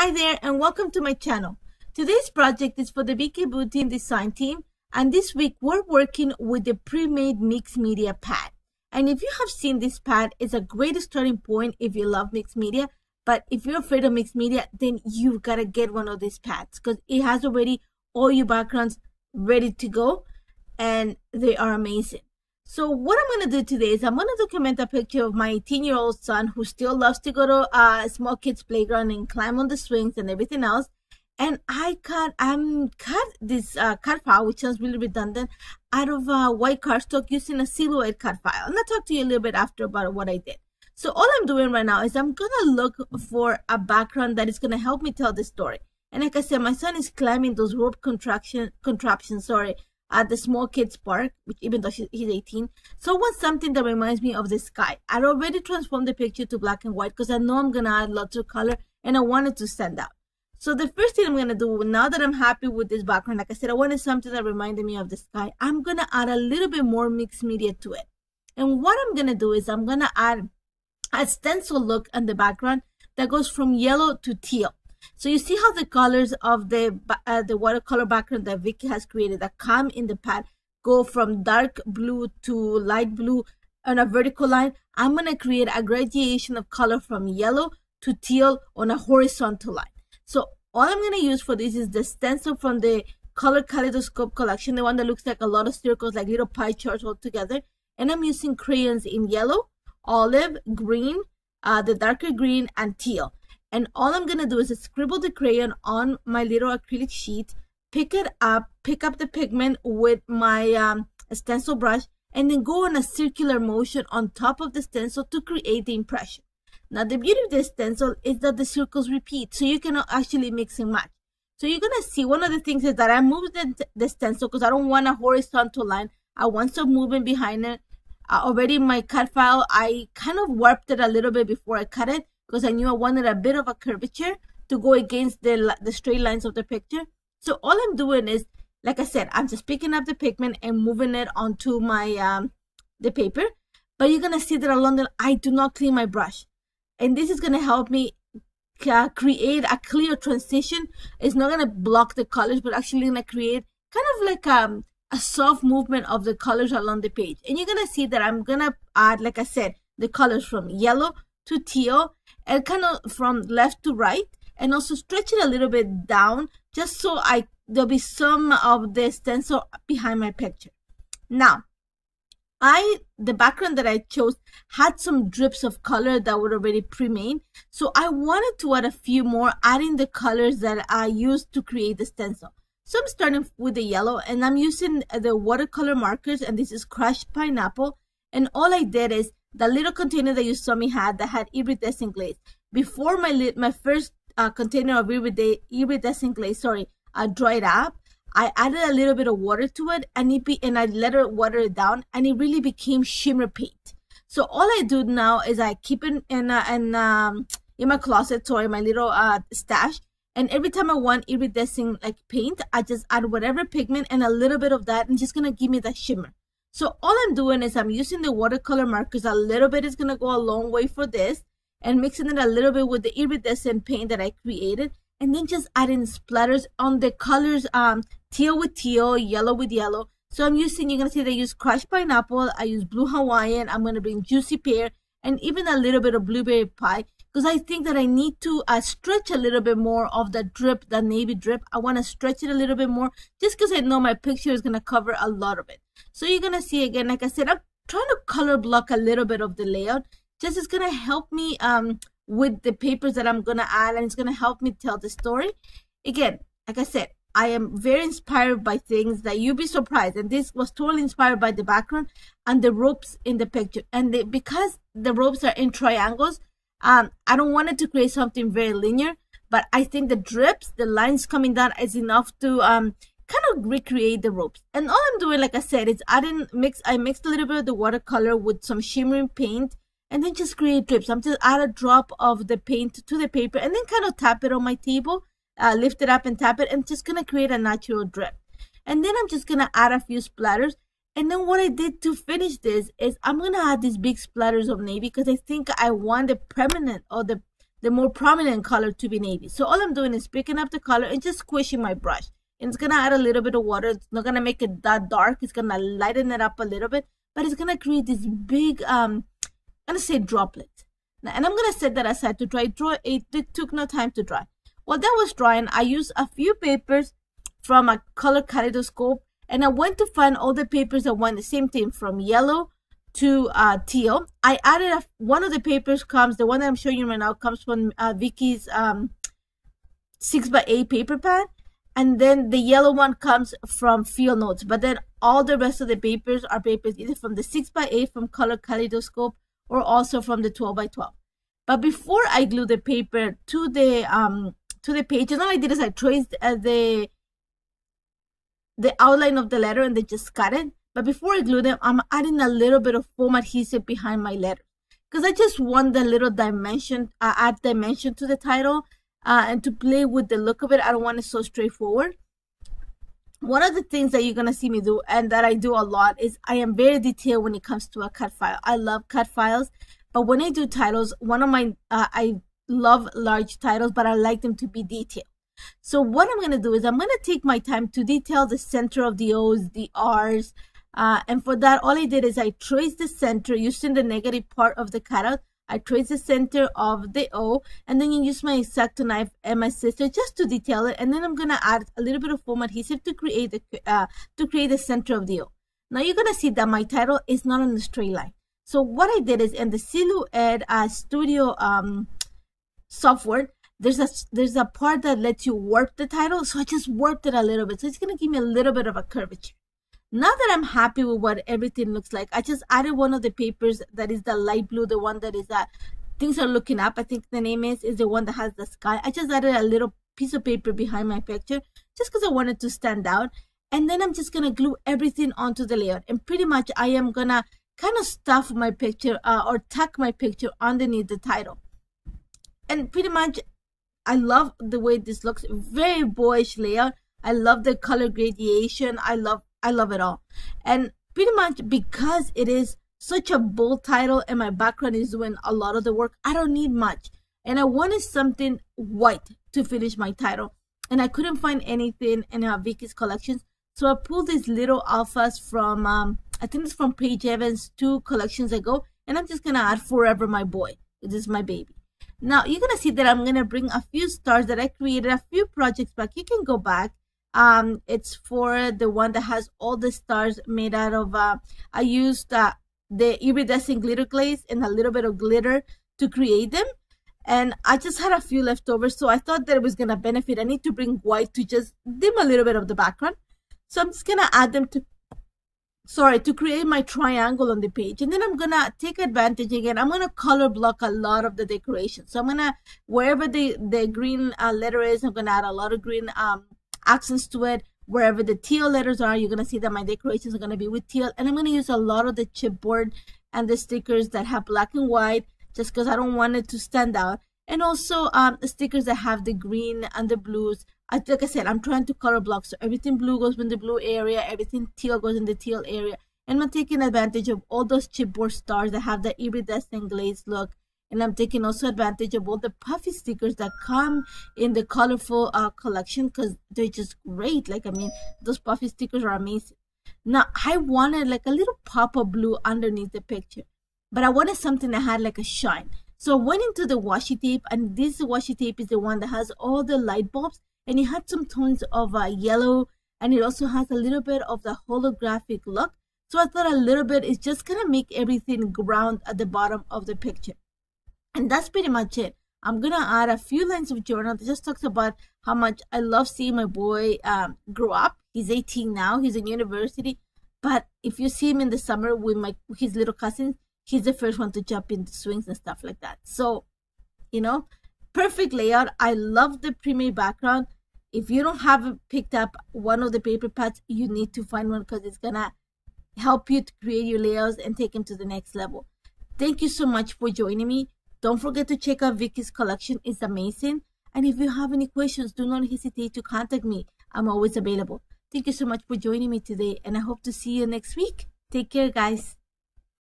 Hi there and welcome to my channel. Today's project is for the VICKI BOUTIN design team, and this week we're working with the pre-made mixed media pad. And if you have seen this pad, it's a great starting point if you love mixed media, but if you're afraid of mixed media, then you've got to get one of these pads because it has already all your backgrounds ready to go and they are amazing. So what I'm going to do today is I'm going to document a picture of my 18-year-old son who still loves to go to a small kids playground and climb on the swings and everything else. And I cut this cut file, which sounds really redundant, out of white cardstock using a silhouette cut file. And I'll talk to you a little bit after about what I did. So all I'm doing right now is I'm going to look for a background that is going to help me tell the story. And like I said, my son is climbing those rope contraptions, at the small kids park, which even though he's 18. So I want something that reminds me of the sky. I already transformed the picture to black and white because I know I'm going to add lots of color and I want it to stand out. So the first thing I'm going to do, now that I'm happy with this background, like I said, I wanted something that reminded me of the sky. I'm going to add a little bit more mixed media to it. And what I'm going to do is I'm going to add a stencil look on the background that goes from yellow to teal. So you see how the colors of the watercolor background that Vicky has created that come in the pad go from dark blue to light blue on a vertical line. I'm going to create a gradation of color from yellow to teal on a horizontal line. So all I'm going to use for this is the stencil from the Color Kaleidoscope collection, the one that looks like a lot of circles, like little pie charts all together. And I'm using crayons in yellow, olive, green, the darker green, and teal. And all I'm going to do is scribble the crayon on my little acrylic sheet, pick up the pigment with my stencil brush, and then go on a circular motion on top of the stencil to create the impression. Now, the beauty of this stencil is that the circles repeat, so you can actually mix and match. So you're going to see one of the things is that I moved the stencil because I don't want a horizontal line. I want some movement behind it. Already in my cut file, I kind of warped it a little bit before I cut it, because I knew I wanted a bit of a curvature to go against the straight lines of the picture. So all I'm doing is, like I said, I'm just picking up the pigment and moving it onto my the paper. But you're going to see that along the, I do not clean my brush. And this is going to help me create a clear transition. It's not going to block the colors, but actually going to create kind of like a soft movement of the colors along the page. And you're going to see that I'm going to add, like I said, the colors from yellow to teal and kind of from left to right, and also stretch it a little bit down just so there'll be some of the stencil behind my picture. Now, the background that I chose had some drips of color that were already pre-made, so I wanted to add a few more, adding the colors that I used to create the stencil. So I'm starting with the yellow, and I'm using the watercolor markers, and this is crushed pineapple. And all I did is the little container that you saw me had that had iridescent glaze. Before my first container of iridescent glaze, dried up, I added a little bit of water to it, and I let it water it down, and it really became shimmer paint. So all I do now is I keep it in my closet, my little stash. And every time I want iridescent like paint, I just add whatever pigment and a little bit of that, and just gonna give me that shimmer. So all I'm doing is I'm using the watercolor markers. A little bit is going to go a long way for this, and mixing it a little bit with the iridescent paint that I created, and then just adding splatters on the colors, teal with teal, yellow with yellow. So I'm using, you're going to see that I use crushed pineapple, I use blue Hawaiian, I'm going to bring juicy pear, and even a little bit of blueberry pie, because I think that I need to stretch a little bit more of the drip, the navy drip. I want to stretch it a little bit more just because I know my picture is going to cover a lot of it. So you're going to see again, like I said, I'm trying to color block a little bit of the layout. Just it's going to help me with the papers that I'm going to add, and it's going to help me tell the story. Again, like I said, I am very inspired by things that you'll be surprised. And this was totally inspired by the background and the ropes in the picture. And because the ropes are in triangles, I don't want it to create something very linear, but I think the drips, the lines coming down is enough to kind of recreate the ropes. And all I'm doing, like I said, is I mixed a little bit of the watercolor with some shimmering paint, and then just create drips. I'm just add a drop of the paint to the paper, and then kind of tap it on my table, lift it up and tap it, and just gonna create a natural drip. And then I'm just gonna add a few splatters. And then what I did to finish this is I'm gonna add these big splatters of navy because I think I want the permanent or the the more prominent color to be navy. So all I'm doing is picking up the color and just squishing my brush. And it's gonna add a little bit of water. It's not gonna make it that dark. It's gonna lighten it up a little bit, but it's gonna create this big, I'm gonna say droplet. Now, and I'm gonna set that aside to dry. It took no time to dry. While that was drying, I used a few papers from a Color Kaleidoscope, and I went to find all the papers that want the same thing, from yellow to teal. I added one of the papers the one that I'm showing you right now comes from Vicky's 6x8 paper pad. And then the yellow one comes from Field Notes. But then all the rest of the papers are papers either from the 6x8 from Color Kaleidoscope or also from the 12x12. But before I glue the paper to the page, and all I did is I traced the outline of the letter and then just cut it. But before I glue them, I'm adding a little bit of foam adhesive behind my letter, because I just want the little dimension, add dimension to the title. And to play with the look of it. I don't want it so straightforward. One of the things that you're going to see me do, and that I do a lot, is I am very detailed when it comes to a cut file. I love cut files, but when I do titles, I love large titles, but I like them to be detailed. So what I'm going to do is I'm going to take my time to detail the center of the O's, the R's, and for that, all I did is I traced the center using the negative part of the cutout. I trace the center of the O, and then you use my X-Acto knife and my scissors just to detail it. And then I'm gonna add a little bit of foam adhesive to create the center of the O. Now you're gonna see that my title is not on a straight line. So what I did is in the Silhouette Studio software, there's a part that lets you warp the title. So I just warped it a little bit. So it's gonna give me a little bit of a curvature. Now that I'm happy with what everything looks like, I just added one of the papers that is the light blue, the one that is Things Are Looking Up, I think the name is the one that has the sky. I just added a little piece of paper behind my picture just because I wanted to stand out. And then I'm just going to glue everything onto the layout. And pretty much I am going to kind of stuff my picture or tuck my picture underneath the title. And pretty much I love the way this looks. Very boyish layout. I love the color gradation. I love it all. And pretty much because it is such a bold title and my background is doing a lot of the work, I don't need much. And I wanted something white to finish my title. And I couldn't find anything in Vicky's collections. So I pulled these little alphas from, I think it's from Paige Evans 2 collections ago. And I'm just going to add Forever My Boy. This is my baby. Now you're going to see that I'm going to bring a few stars that I created a few projects back. You can go back. It's for the one that has all the stars made out of, I used the iridescent glitter glaze and a little bit of glitter to create them. And I just had a few left over, so I thought that it was going to benefit. I need to bring white to just dim a little bit of the background. So I'm just going to add them to create my triangle on the page. And then I'm going to take advantage again. I'm going to color block a lot of the decoration. So I'm going to, wherever the green letter is, I'm going to add a lot of green accents to it. Wherever the teal letters are, you're going to see that my decorations are going to be with teal. And I'm going to use a lot of the chipboard and the stickers that have black and white, just because I don't want it to stand out. And also the stickers that have the green and the blues. Like I said, I'm trying to color block. So everything blue goes in the blue area. Everything teal goes in the teal area. And I'm taking advantage of all those chipboard stars that have the iridescent glaze look. And I'm taking also advantage of all the puffy stickers that come in the colorful collection, because they're just great. Like, I mean, those puffy stickers are amazing. Now, I wanted like a little pop of blue underneath the picture, but I wanted something that had like a shine. So I went into the washi tape, and this washi tape is the one that has all the light bulbs, and it had some tones of yellow, and it also has a little bit of the holographic look. So I thought a little bit is just gonna make everything ground at the bottom of the picture. And that's pretty much it. I'm going to add a few lines of journal that just talks about how much I love seeing my boy grow up. He's 18 now. He's in university. But if you see him in the summer with his little cousins, he's the first one to jump into swings and stuff like that. So, you know, perfect layout. I love the pre-made background. If you don't have picked up one of the paper pads, you need to find one, because it's going to help you to create your layouts and take them to the next level. Thank you so much for joining me. Don't forget to check out Vicky's collection. It's amazing. And if you have any questions, do not hesitate to contact me. I'm always available. Thank you so much for joining me today, and I hope to see you next week. Take care, guys.